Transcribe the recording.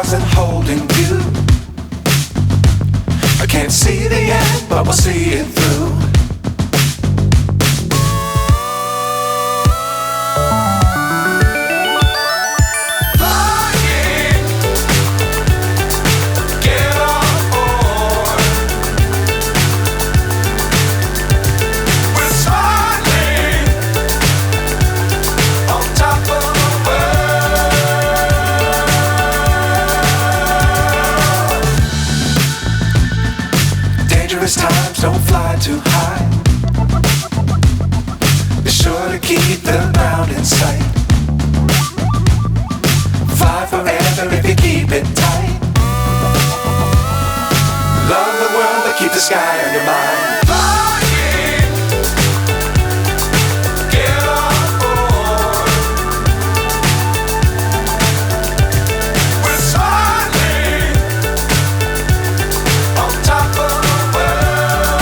stars and holding you. I can't see the end, but we'll see it through. Times don't fly too high. Be sure to keep the ground in sight. Fly forever if you keep it tight. Love the world but keep the sky on your mind.